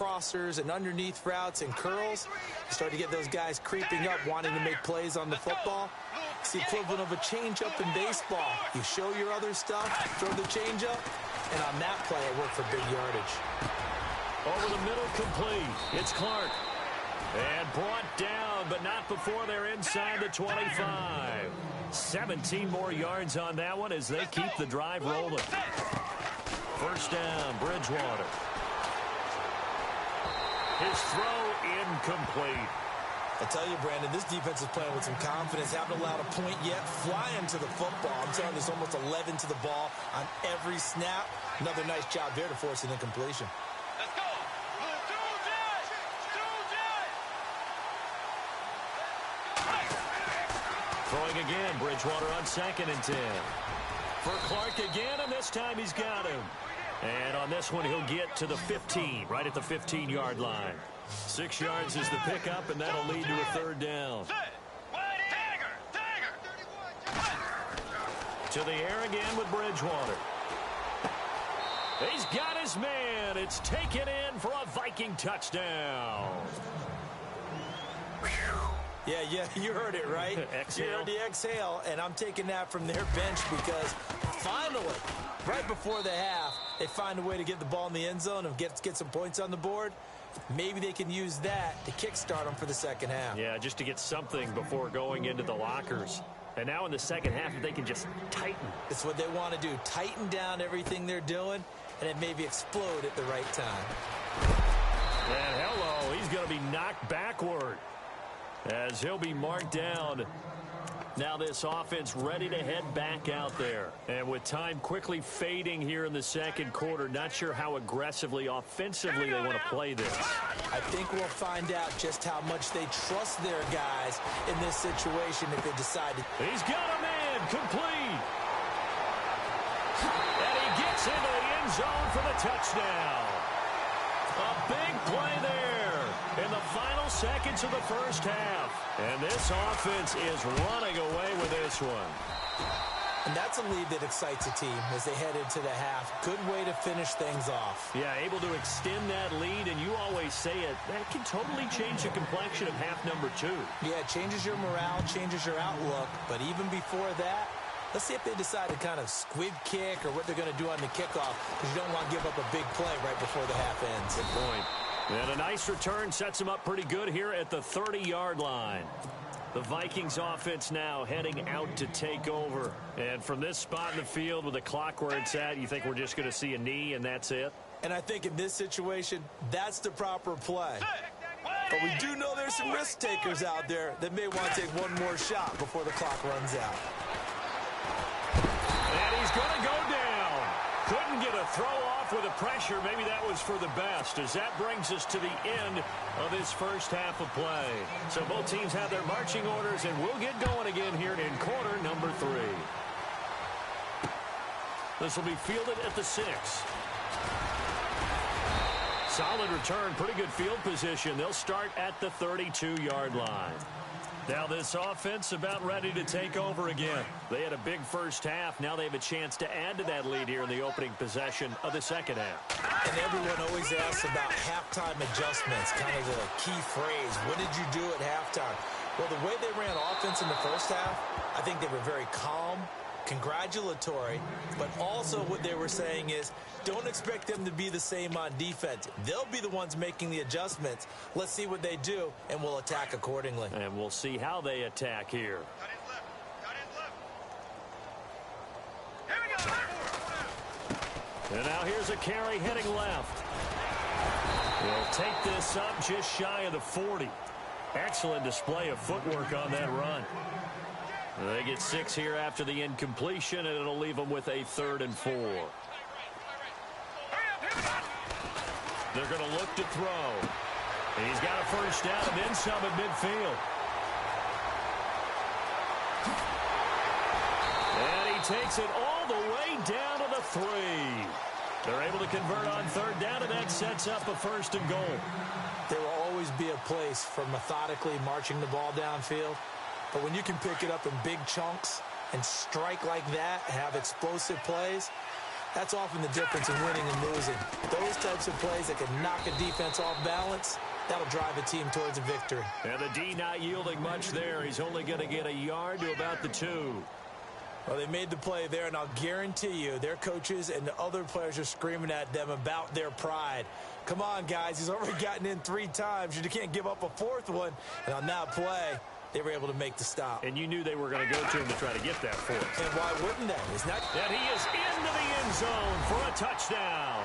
crossers and underneath routes and curls. You start to get those guys creeping up, wanting to make plays on the football. It's the equivalent of a changeup in baseball. You show your other stuff, throw the changeup, and on that play, it worked for big yardage. Over the middle, complete. It's Clark. And brought down, but not before they're inside the 25. 17 more yards on that one as they keep the drive rolling. First down, Bridgewater. His throw incomplete. I tell you, Brandon, this defense is playing with some confidence. Haven't allowed a point yet. Flying to the football. I'm telling you, there's almost 11 to the ball on every snap. Another nice job there to force an incompletion. Let's go. Throwing again, Bridgewater on 2nd and 10. For Clark again, and this time he's got him. And on this one, he'll get to the 15, right at the 15-yard line. 6 yards is the pickup, and that'll lead to a third down. To the air again with Bridgewater. He's got his man. It's taken in for a Viking touchdown. Yeah, you heard it, right? Exhale. You heard the exhale, and I'm taking that from their bench because finally, right before the half, they find a way to get the ball in the end zone and get some points on the board. Maybe they can use that to kickstart them for the second half. Yeah, just to get something before going into the lockers. And now in the second half, if they can just tighten. It's what they want to do. Tighten down everything they're doing, and it maybe explode at the right time. And hello, he's going to be knocked backward as he'll be marked down. Now this offense ready to head back out there. And with time quickly fading here in the second quarter, not sure how aggressively, offensively they want to play this. I think we'll find out just how much they trust their guys in this situation if they decide to. He's got a man, complete. And he gets into the end zone for the touchdown. A big play there in the final seconds of the first half. And this offense is running away with this one. And that's a lead that excites a team as they head into the half. Good way to finish things off. Yeah, able to extend that lead, and you always say it, that can totally change the complexion of half number 2. Yeah, it changes your morale, changes your outlook. But even before that, let's see if they decide to kind of squib kick or what they're going to do on the kickoff, because you don't want to give up a big play right before the half ends. Good point. And a nice return sets him up pretty good here at the 30-yard line. The Vikings offense now heading out to take over. And from this spot in the field with the clock where it's at, you think we're just going to see a knee and that's it? And I think in this situation, that's the proper play. But we do know there's some risk takers out there that may want to take one more shot before the clock runs out. And he's going to go down. Couldn't get a throw off with the pressure. Maybe that was for the best, as that brings us to the end of this first half of play. So both teams have their marching orders, and we'll get going again here in quarter number 3. This will be fielded at the 6. Solid return, pretty good field position. They'll start at the 32-yard line. Now this offense about ready to take over again. They had a big first half. Now they have a chance to add to that lead here in the opening possession of the second half. And everyone always asks about halftime adjustments, kind of the key phrase. What did you do at halftime? Well, the way they ran offense in the first half, I think they were very calm, congratulatory, but also what they were saying is don't expect them to be the same on defense. They'll be the ones making the adjustments. Let's see what they do, and we'll attack accordingly. And we'll see how they attack here. And now here's a carry heading left. He'll take this up just shy of the 40. Excellent display of footwork on that run. They get 6 here after the incompletion, and it'll leave them with a 3rd and 4. They're going to look to throw. And he's got a first down and then some at midfield. And he takes it all the way down to the 3. They're able to convert on 3rd down, and that sets up a 1st and goal. There will always be a place for methodically marching the ball downfield. But when you can pick it up in big chunks and strike like that, have explosive plays, That's often the difference in winning and losing. Those types of plays that can knock a defense off balance, that'll drive a team towards a victory. And the D not yielding much there. He's only going to get a yard to about the 2. Well, they made the play there, and I'll guarantee you their coaches and the other players are screaming at them about their pride. Come on, guys. He's already gotten in 3 times. You can't give up a 4th one. And on that play, they were able to make the stop. And you knew they were going to go to him to try to get that 4th. And why wouldn't they? And he is into the end zone for a touchdown.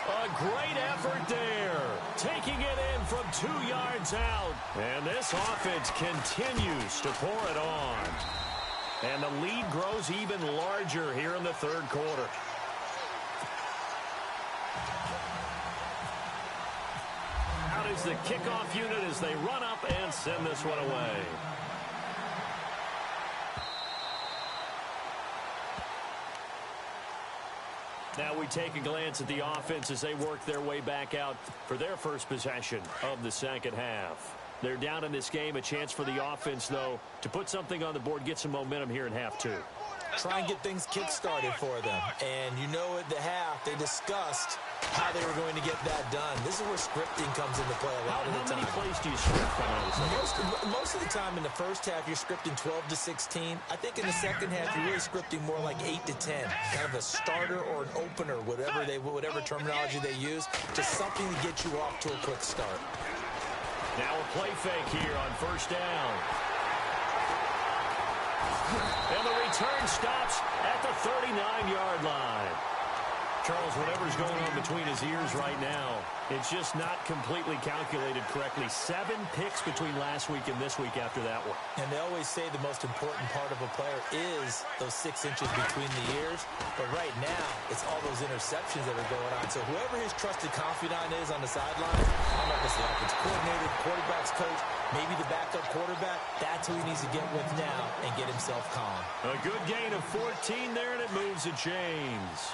A great effort there, taking it in from 2 yards out. And this offense continues to pour it on. And the lead grows even larger here in the 3rd quarter. Out is the kickoff unit as they run up and send this one away. Now we take a glance at the offense as they work their way back out for their first possession of the 2nd half. They're down in this game. A chance for the offense, though, to put something on the board, get some momentum here in half 2. Try and get things kick-started for them. And you know at the half, they discussed how they were going to get that done. This is where scripting comes into play a lot of the time. How many plays do you script coming out of the most of the time in the first half, you're scripting 12 to 16. I think in the second half, you're really scripting more like 8 to 10. Kind of a starter or an opener, whatever terminology they use. Just something to get you off to a quick start. Now a play fake here on 1st down. And the return stops at the 39-yard line. Charles, whatever's going on between his ears right now, it's just not completely calculated correctly. 7 picks between last week and this week after that one. And they always say the most important part of a player is those 6 inches between the ears. But right now, it's all those interceptions that are going on. So whoever his trusted confidant is on the sideline, I don't know if it's the offensive coordinator, the quarterback's coach, maybe the backup quarterback, that's who he needs to get with now and get himself calm. A good gain of 14 there, and it moves the chains.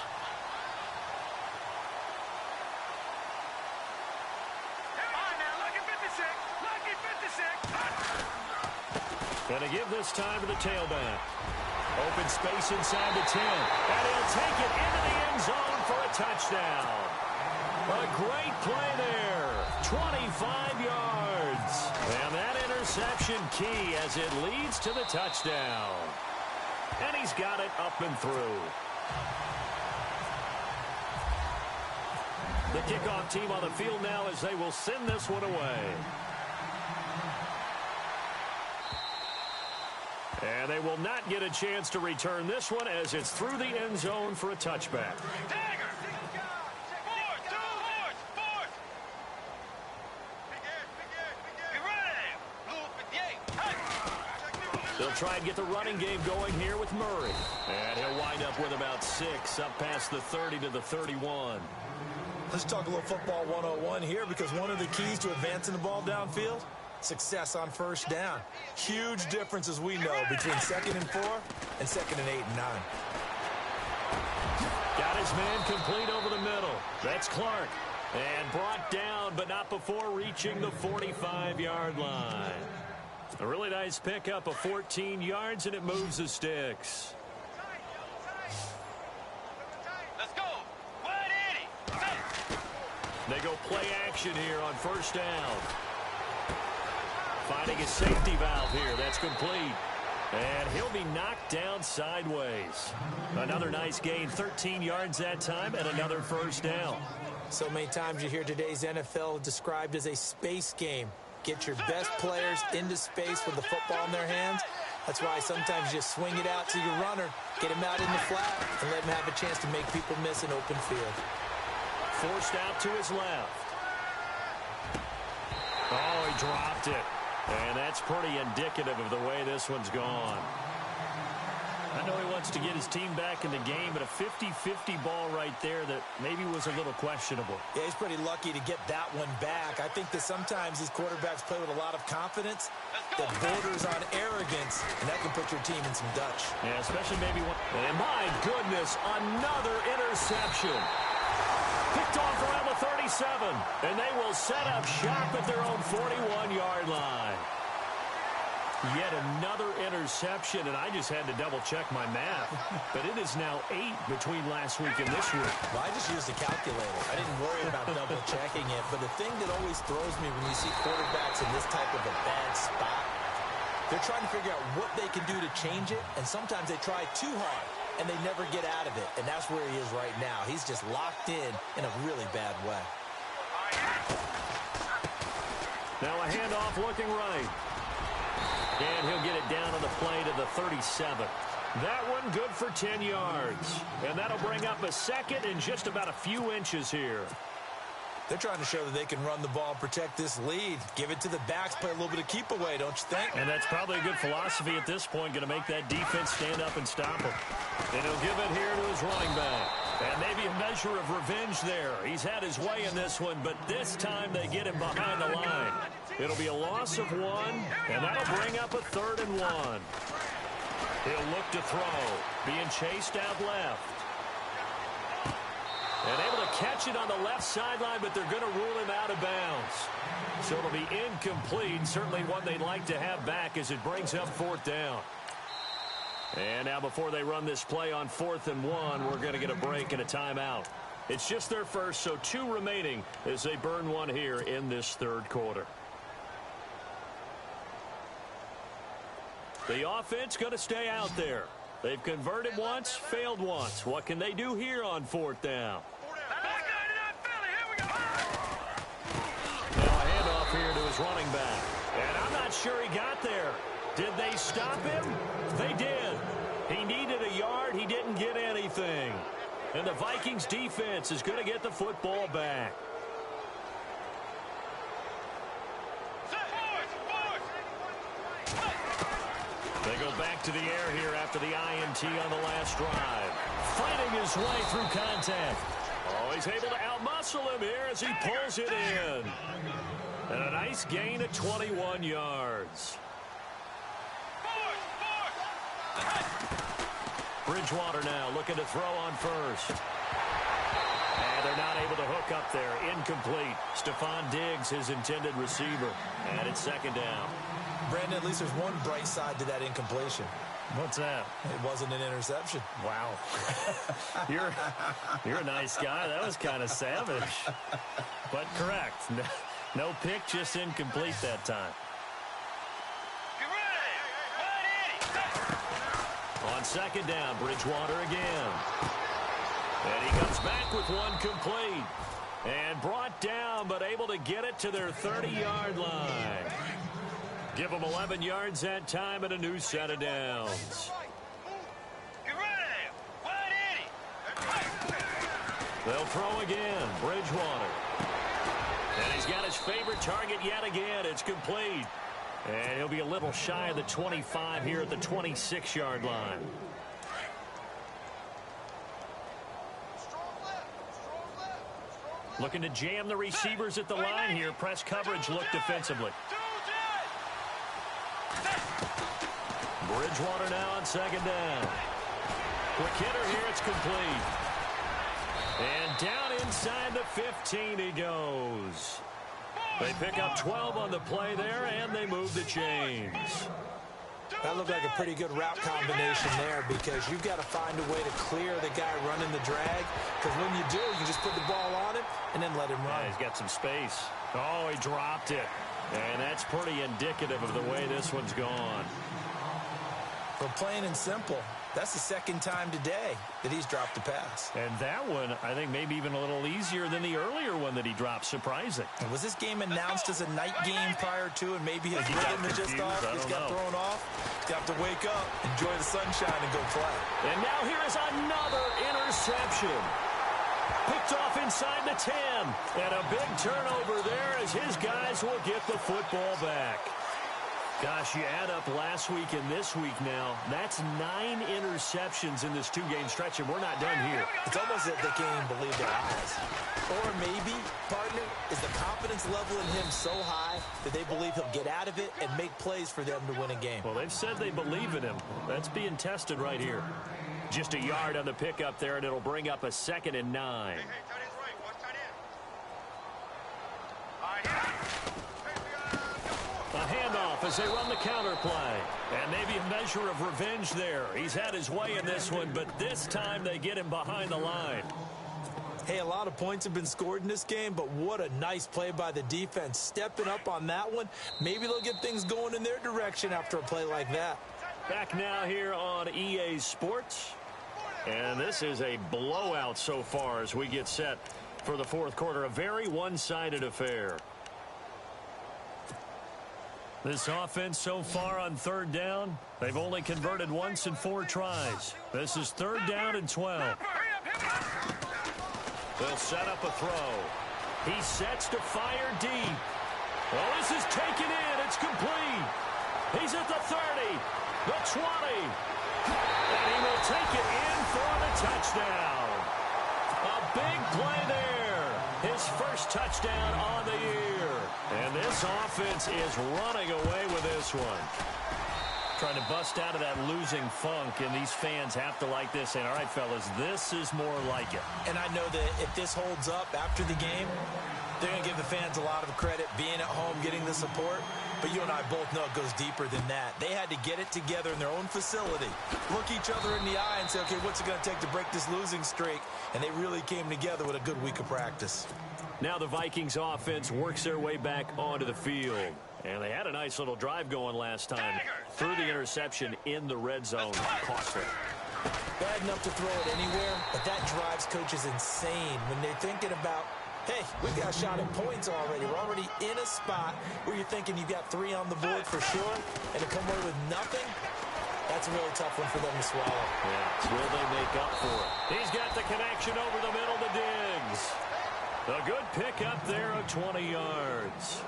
And to give this time to the tailback. Open space inside the 10. And he'll take it into the end zone for a touchdown. A great play there. 25 yards. And that interception key as it leads to the touchdown. And he's got it up and through. The kickoff team on the field now as they will send this one away. And they will not get a chance to return this one as it's through the end zone for a touchback. They'll try and get the running game going here with Murray. And he'll wind up with about 6 up past the 30 to the 31. Let's talk a little football 101 here because one of the keys to advancing the ball downfield, success on 1st down. Huge difference, as we know, between 2nd and 4 and 2nd and 8 and 9. Got his man complete over the middle. That's Clark. And brought down, but not before reaching the 45-yard line. A really nice pickup of 14 yards, and it moves the sticks. Let's go. They go play action here on 1st down. Finding a safety valve here. That's complete. And he'll be knocked down sideways. Another nice gain. 13 yards that time and another 1st down. So many times you hear today's NFL described as a space game. Get your best players into space with the football in their hands. That's why sometimes you just swing it out to your runner, get him out in the flat, and let him have a chance to make people miss an open field. Forced out to his left. Oh, he dropped it. And that's pretty indicative of the way this one's gone. I know he wants to get his team back in the game, but a 50-50 ball right there that maybe was a little questionable. Yeah, he's pretty lucky to get that one back. I think that sometimes these quarterbacks play with a lot of confidence that borders on arrogance, and that can put your team in some Dutch. Yeah, especially maybe one. And my goodness, another interception. Picked off around the 37, and they will set up shop at their own 41-yard line. Yet another interception, and I just had to double-check my math. But it is now 8 between last week and this week. Well, I just used a calculator. I didn't worry about double-checking it. But the thing that always throws me when you see quarterbacks in this type of a bad spot, they're trying to figure out what they can do to change it, and sometimes they try too hard, and they never get out of it. And that's where he is right now. He's just locked in a really bad way. Now a handoff looking right. And he'll get it down on the play to the 37. That one good for 10 yards. And that'll bring up a second in just about a few inches here. They're trying to show that they can run the ball and protect this lead. Give it to the backs, play a little bit of keep away, don't you think? And that's probably a good philosophy at this point, going to make that defense stand up and stop him. And he'll give it here to his running back. And maybe a measure of revenge there. He's had his way in this one, but this time they get him behind the line. It'll be a loss of 1, and that'll bring up a 3rd and 1. He'll look to throw, being chased out left. And able to catch it on the left sideline, but they're going to rule him out of bounds. So it'll be incomplete, certainly one they'd like to have back as it brings up 4th down. And now before they run this play on 4th and 1, we're going to get a break and a timeout. It's just their first, so 2 remaining as they burn one here in this 3rd quarter. The offense going to stay out there. They've converted once, failed once. What can they do here on 4th down? Now a handoff here to his running back. And I'm not sure he got there. Did they stop him? They did. He needed a yard. He didn't get anything. And the Vikings defense is going to get the football back. They go back to the air here after the INT on the last drive. Fighting his way through contact. Oh, he's able to outmuscle him here as he pulls it in. And a nice gain of 21 yards. Bridgewater now looking to throw on first. And they're not able to hook up there. Incomplete. Stephon Diggs, his intended receiver. And it's 2nd down. Brandon, at least there's one bright side to that incompletion. What's that? It wasn't an interception. Wow. You're a nice guy. That was kind of savage. But correct. No pick, just incomplete that time. On 2nd down, Bridgewater again. And he comes back with one complete. And brought down, but able to get it to their 30-yard line. Give them 11 yards that time and a new set of downs. They'll throw again. Bridgewater. And he's got his favorite target yet again. It's complete. And he'll be a little shy of the 25 here at the 26-yard line. Looking to jam the receivers at the line here. Press coverage look defensively. Bridgewater now on 2nd down. Quick hitter here. It's complete. And down inside the 15 he goes. They pick up 12 on the play there, and they move the chains. That looked like a pretty good route combination there because you've got to find a way to clear the guy running the drag. Because when you do, you just put the ball on him and then let him run. Yeah, he's got some space. Oh, he dropped it. And that's pretty indicative of the way this one's gone. For plain and simple, that's the 2nd time today that he's dropped a pass. And that one, I think, maybe even a little easier than the earlier one that he dropped. Surprising. And was this game announced as a night game prior to, and maybe his rhythm is just off? He's got thrown off. He's got to wake up, enjoy the sunshine, and go play. And now here is another interception. Picked off inside the 10. And a big turnover there as his guys will get the football back. Gosh, you add up last week and this week now. That's 9 interceptions in this 2-game stretch, and we're not done here. It's almost as if they can't even believe their eyes. Or maybe, partner, is the confidence level in him so high that they believe he'll get out of it and make plays for them to win a game. Well, they've said they believe in him. That's being tested right here. Just a yard on the pickup there, and it'll bring up a 2nd and 9. A handoff off as they run the counter play. And maybe a measure of revenge there. He's had his way in this one, but this time they get him behind the line. Hey, a lot of points have been scored in this game, but what a nice play by the defense. Stepping up on that one, maybe they'll get things going in their direction after a play like that. Back now here on EA Sports. And this is a blowout so far as we get set for the fourth quarter. A very one-sided affair. This offense so far on third down, they've only converted once in 4 tries. This is third down and 12. They'll set up a throw. He sets to fire deep. Well, this is taken in. It's complete. He's at the 30, the 20. And he will take it in for the touchdown. A big play there. His first touchdown on the year. And this offense is running away with this one. Trying to bust out of that losing funk, and these fans have to like this. And, all right, fellas, this is more like it. And I know that if this holds up after the game, they're going to give the fans a lot of credit, being at home, getting the support. But you and I both know it goes deeper than that. They had to get it together in their own facility, look each other in the eye and say, okay, what's it going to take to break this losing streak? And they really came together with a good week of practice. Now the Vikings offense works their way back onto the field. And they had a nice little drive going last time. Threw the interception in the red zone. Costly. Bad enough to throw it anywhere, but that drives coaches insane when they're thinking about, hey, we've got a shot at points already. We're already in a spot where you're thinking you've got 3 on the board for sure, and to come away with nothing, that's a really tough one for them to swallow. Yeah, will they make up for it? He's got the connection over the middle to Diggs. A good pickup there of 20 yards.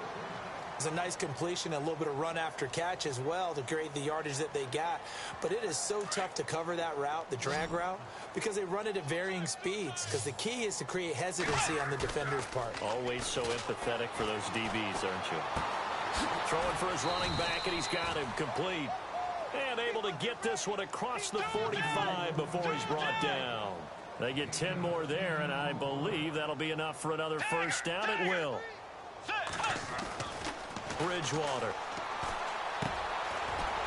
It's a nice completion, a little bit of run after catch as well to create the yardage that they got. But it is so tough to cover that route, the drag route, because they run it at varying speeds. Because the key is to create hesitancy on the defender's part. Always so empathetic for those DBs, aren't you? Throwing for his running back, and he's got him complete. And able to get this one across the 45 before he's brought down. They get 10 more there, and I believe that'll be enough for another first down. It will. Bridgewater.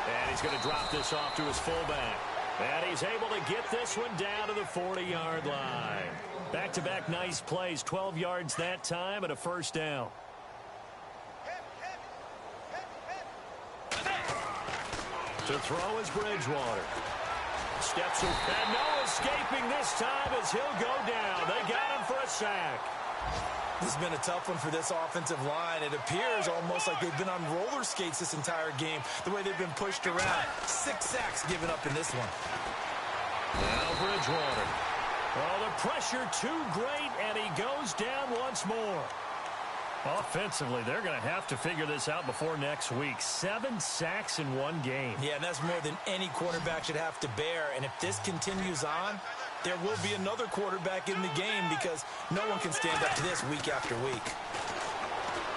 And he's going to drop this off to his fullback. And he's able to get this one down to the 40-yard line. Back-to-back nice plays, 12 yards that time and a first down. To throw is Bridgewater. Steps in, and no escaping this time as he'll go down. They got him for a sack. This has been a tough one for this offensive line. It appears almost like they've been on roller skates this entire game, the way they've been pushed around. 6 sacks given up in this one. Now Bridgewater. Oh, the pressure too great, and he goes down once more. Offensively, they're going to have to figure this out before next week. 7 sacks in one game. Yeah, and that's more than any quarterback should have to bear. And if this continues on, there will be another quarterback in the game because no one can stand up to this week after week.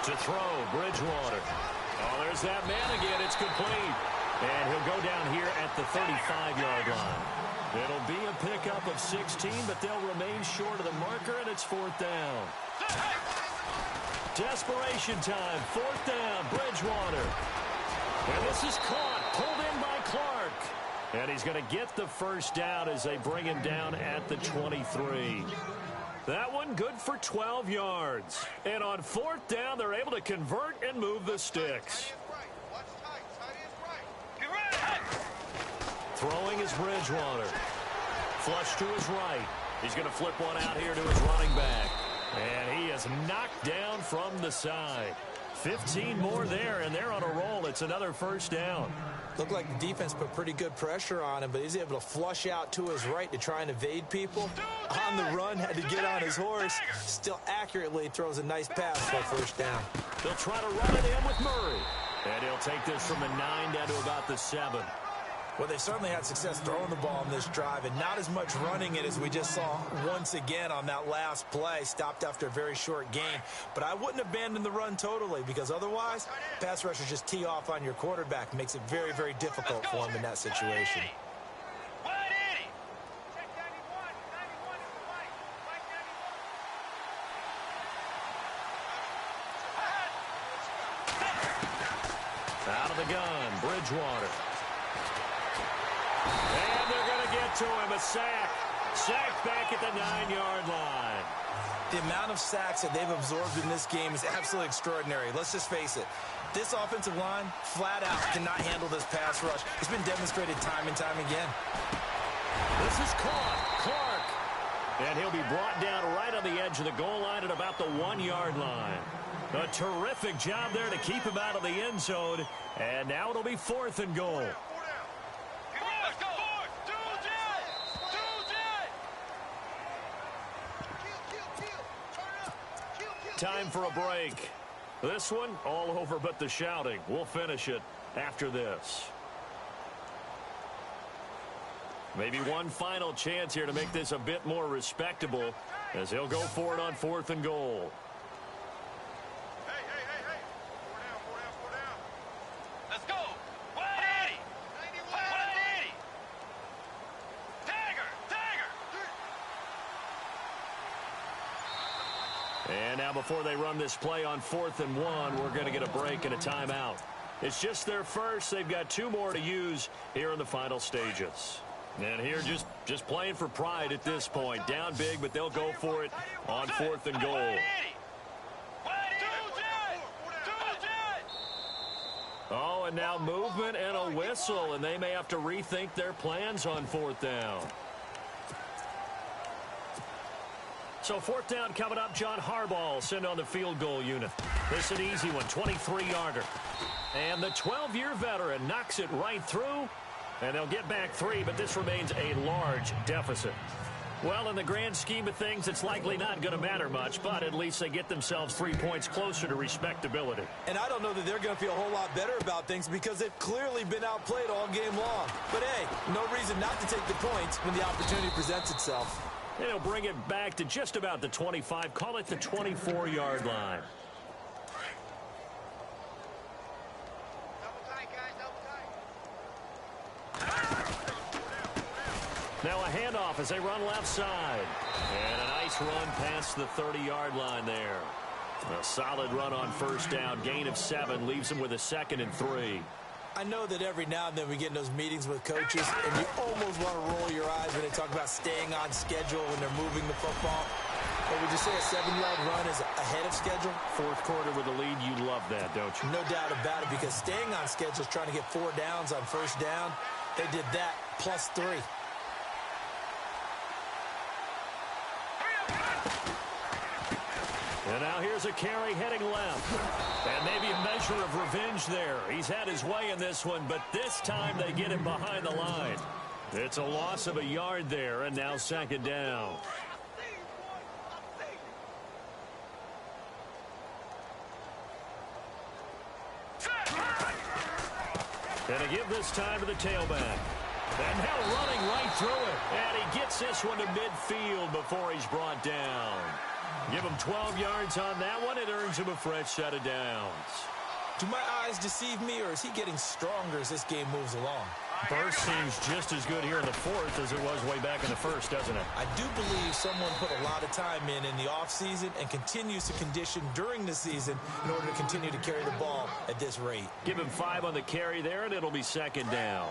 To throw, Bridgewater. Oh, there's that man again. It's complete. And he'll go down here at the 35-yard line. It'll be a pickup of 16, but they'll remain short of the marker, and it's 4th down. Desperation time. 4th down, Bridgewater. And this is caught, pulled in by Clark. And he's going to get the first down as they bring him down at the 23. That one good for 12 yards. And on 4th down, they're able to convert and move the sticks. Throwing is Bridgewater. Flush to his right. He's going to flip one out here to his running back. And he is knocked down from the side. 15 more there, and they're on a roll. It's another first down. Looked like the defense put pretty good pressure on him, but he's able to flush out to his right to try and evade people. On the run, had to get on his horse. Still accurately throws a nice pass for a first down. They'll try to run it in with Murray. And he'll take this from the 9 down to about the 7. Well, they certainly had success throwing the ball in this drive, and not as much running it as we just saw once again on that last play. Stopped after a very short gain. But I wouldn't abandon the run totally, because otherwise, pass rushers just tee off on your quarterback. Makes it very, very difficult for him in that situation. Out of the gun, Bridgewater. And they're going to get to him, a sack. Sack back at the 9-yard line. The amount of sacks that they've absorbed in this game is absolutely extraordinary. Let's just face it. This offensive line, flat out, cannot handle this pass rush. It's been demonstrated time and time again. This is caught. Clark. And he'll be brought down right on the edge of the goal line at about the 1-yard line. A terrific job there to keep him out of the end zone. And now it'll be 4th and goal. Time for a break. This one, all over but the shouting. We'll finish it after this. Maybe one final chance here to make this a bit more respectable as he'll go for it on 4th and goal. Hey. Four down. Let's go. 180. 180. Dagger. And now before they run this play on 4th and 1, we're going to get a break and a timeout. It's just their first. They've got 2 more to use here in the final stages. And here just playing for pride at this point. Down big, but they'll go for it on 4th and goal. Oh, and now movement and a whistle, and they may have to rethink their plans on 4th down. So 4th down coming up. John Harbaugh will send on the field goal unit. This is an easy one, 23-yarder. And the 12-year veteran knocks it right through. And they'll get back 3, but this remains a large deficit. Well, in the grand scheme of things, it's likely not going to matter much, but at least they get themselves 3 points closer to respectability. And I don't know that they're going to feel a whole lot better about things because they've clearly been outplayed all game long. But, hey, no reason not to take the points when the opportunity presents itself. And they'll bring it back to just about the 25, call it the 24-yard line. Now a handoff as they run left side. And a nice run past the 30-yard line there. A solid run on 1st down. Gain of 7 leaves them with a 2nd and 3. I know that every now and then we get in those meetings with coaches, and you almost want to roll your eyes when they talk about staying on schedule when they're moving the football. But would you say a 7-yard run is ahead of schedule? 4th quarter with a lead, you love that, don't you? No doubt about it, because staying on schedule is trying to get 4 downs on 1st down. They did that plus 3. And now here's a carry heading left. And maybe a measure of revenge there. He's had his way in this one, but this time they get him behind the line. It's a loss of a yard there, and now 2nd down. And a give this time to the tailback. And now running right through it. And he gets this one to midfield before he's brought down. Give him 12 yards on that one. It earns him a fresh set of downs. Do my eyes deceive me, or is he getting stronger as this game moves along? Burst seems just as good here in the 4th as it was way back in the 1st, doesn't it? I do believe someone put a lot of time in the offseason and continues to condition during the season in order to continue to carry the ball at this rate. Give him 5 on the carry there, and it'll be 2nd down.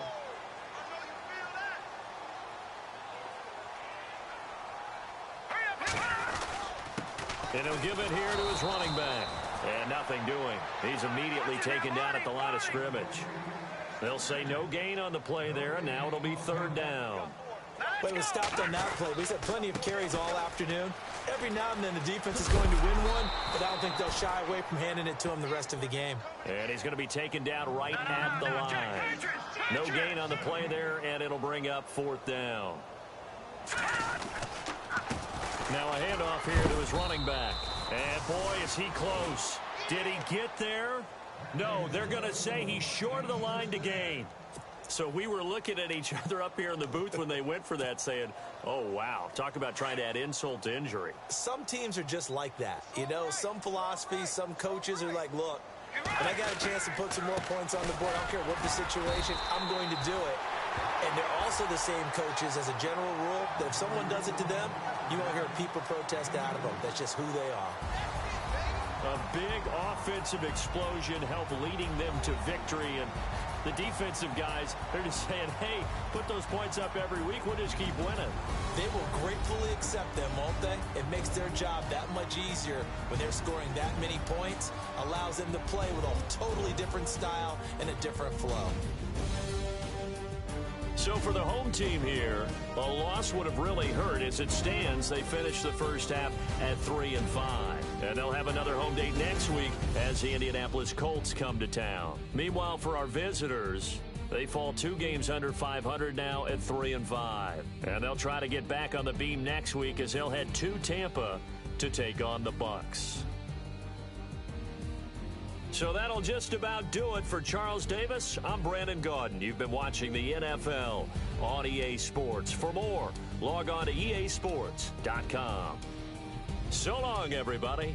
And he'll give it here to his running back. And nothing doing. He's immediately taken down at the line of scrimmage. They'll say no gain on the play there, and now it'll be 3rd down. But it was stopped on that play. We've had plenty of carries all afternoon. Every now and then the defense is going to win one, but I don't think they'll shy away from handing it to him the rest of the game. And he's going to be taken down right at the line. No gain on the play there, and it'll bring up 4th down. Now a handoff here to his running back. And boy, is he close. Did he get there? No, they're going to say he's short of the line to gain. So we were looking at each other up here in the booth when they went for that saying, oh, wow, talk about trying to add insult to injury. Some teams are just like that. You know, some philosophies, some coaches are like, look, when I got a chance to put some more points on the board, I don't care what the situation, I'm going to do it. And they're also the same coaches as a general rule that if someone does it to them, you won't hear people protest out of them. That's just who they are. A big offensive explosion helped leading them to victory. And the defensive guys, they're just saying, hey, put those points up every week. We'll just keep winning. They will gratefully accept them, won't they? It makes their job that much easier when they're scoring that many points. Allows them to play with a totally different style and a different flow. So for the home team here, a loss would have really hurt. As it stands, they finished the first half at 3-5. And they'll have another home date next week as the Indianapolis Colts come to town. Meanwhile, for our visitors, they fall 2 games under 500 now at 3-5. And they'll try to get back on the beam next week as they'll head to Tampa to take on the Bucs. So that'll just about do it for Charles Davis. I'm Brandon Gaudin. You've been watching the NFL on EA Sports. For more, log on to easports.com. So long, everybody.